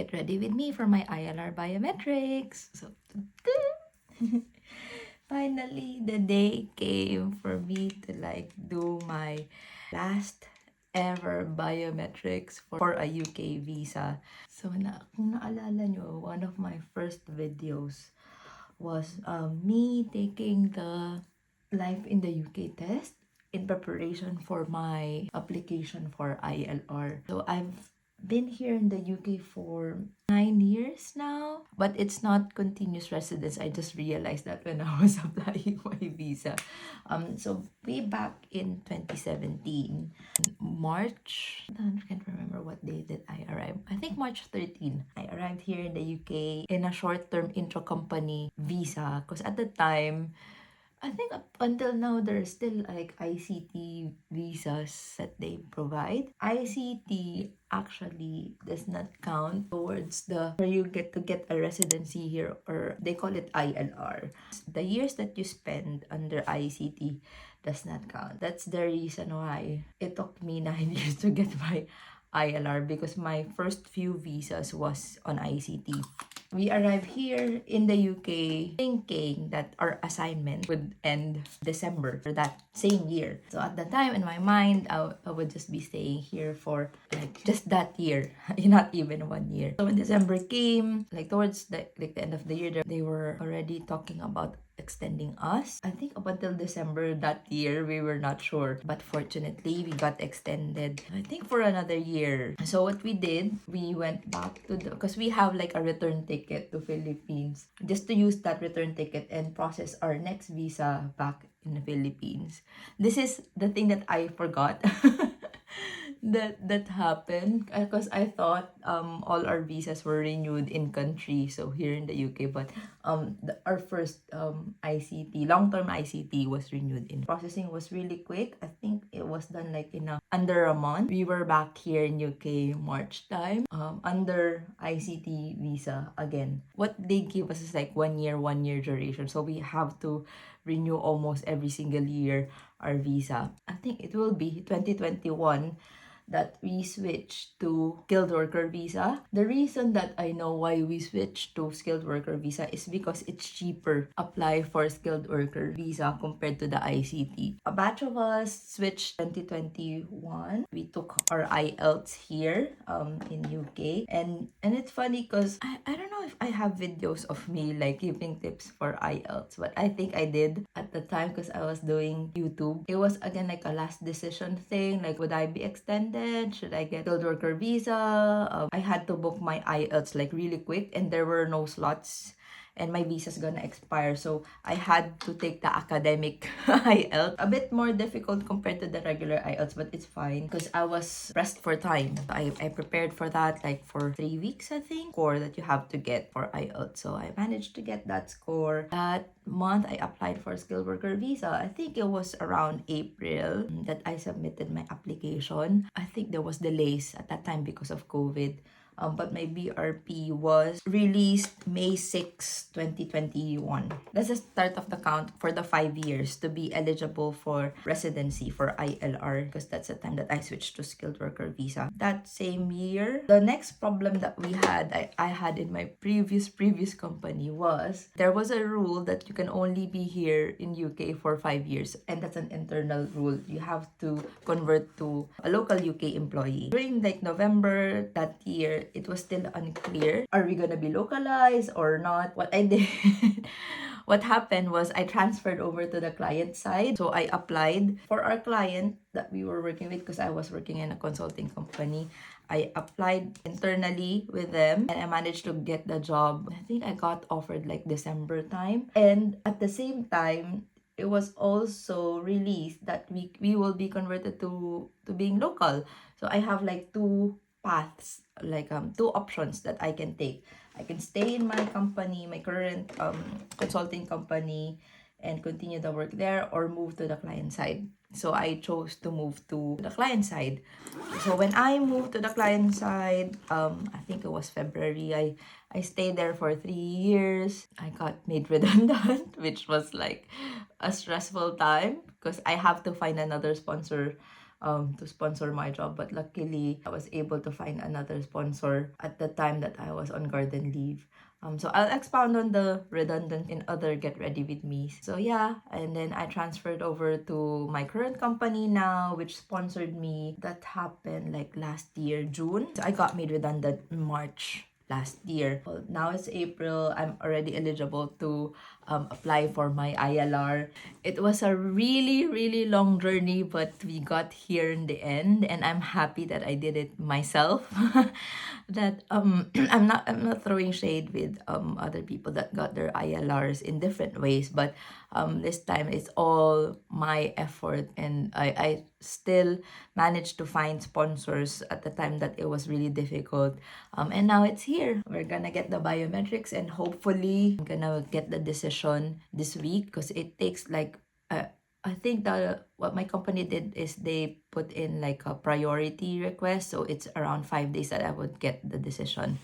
Get ready with me for my ILR biometrics. So, finally, the day came for me to do my last ever biometrics for a UK visa. So, kung naalala nyo, one of my first videos was me taking the life in the UK test in preparation for my application for ILR. So I've been here in the UK for 9 years now, but it's not continuous residence. I just realized that when I was applying my visa. So way back in 2017, March, I can't remember what day did I arrive. I think March 13. I arrived here in the UK in a short-term intra-company visa because at the time, I think up until now, there's still ICT visas that they provide. ICT actually does not count towards the where you get to get a residency here, or they call it ILR. The years that you spend under ICT does not count. That's the reason why it took me 9 years to get my ILR, because my first few visas was on ICT. We arrived here in the UK thinking that our assignment would end December for that same year. So at the time, in my mind, I would just be staying here for just that year, not even 1 year. So when December came, towards the end of the year, they were already talking about extending us. I think up until December that year, we were not sure. But fortunately, we got extended, I think, for another year. So what we did, we went back to because we have a return ticket to Philippines, just to use that return ticket and process our next visa back in the Philippines. This is the thing that I forgot. that happened because I thought all our visas were renewed in country, so here in the UK, but our first ICT, long-term ICT, was renewed. In processing was really quick. I think it was done in under a month. We were back here in UK March time, under ICT visa again. What they give us is 1 year duration, so we have to renew almost every single year our visa. I think it will be 2021 that we switched to skilled worker visa. The reason that I know why we switched to skilled worker visa is because it's cheaper apply for skilled worker visa compared to the ICT. A batch of us switched 2021. We took our IELTS here in UK, and it's funny because I don't know if I have videos of me giving tips for IELTS, but I think I did at the time because I was doing YouTube. It was again a last decision thing, would I be extended? Should I get skilled worker visa? I had to book my IELTS really quick, and there were no slots, and my visa's gonna expire, so I had to take the academic IELTS. A bit more difficult compared to the regular IELTS, but it's fine because I was pressed for time. I prepared for that for 3 weeks, I think, score that you have to get for IELTS. So I managed to get that score. That month, I applied for skilled worker visa. I think it was around April that I submitted my application. I think there was delays at that time because of COVID. But my BRP was released May 6, 2021. That's the start of the count for the 5 years to be eligible for residency for ILR, because that's the time that I switched to skilled worker visa. That same year, the next problem that we had, I had in my previous company, was there was a rule that you can only be here in UK for 5 years, and that's an internal rule. You have to convert to a local UK employee. During November that year, it was still unclear. Are we gonna be localized or not? What I did, what happened was I transferred over to the client side. So I applied for our client that we were working with, because I was working in a consulting company. I applied internally with them, and I managed to get the job. I think I got offered December time. And at the same time, it was also released that we will be converted to being local. So I have two paths, two options that I can take. I can stay in my company, my current consulting company, and continue the work there, or move to the client side. So I chose to move to the client side. So when I moved to the client side, I think it was February, I stayed there for 3 years. I got made redundant, which was a stressful time because I have to find another sponsor to sponsor my job. But luckily, I was able to find another sponsor at the time that I was on garden leave. So I'll expound on the redundant in other Get Ready With Me. So yeah, and then I transferred over to my current company now, which sponsored me. That happened like last year, June. So I got made redundant in March last year. Well, now it's April. I'm already eligible to apply for my ILR. It was a really, really long journey, but we got here in the end, and I'm happy that I did it myself. That I'm not throwing shade with other people that got their ILRs in different ways, but this time it's all my effort, and I still managed to find sponsors at the time that it was really difficult. And now it's here. We're gonna get the biometrics, and hopefully I'm gonna get the decision this week, because it takes like I think what my company did is they put in like a priority request, so it's around 5 days that I would get the decision.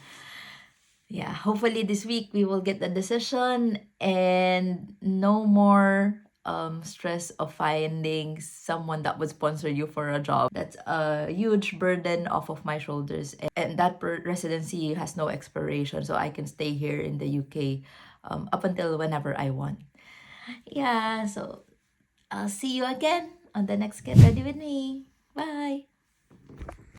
Yeah, hopefully this week we will get the decision, and no more stress of finding someone that would sponsor you for a job. That's a huge burden off of my shoulders, and that residency has no expiration, so I can stay here in the UK up until whenever I want. Yeah, so I'll see you again on the next Get Ready With Me. Bye!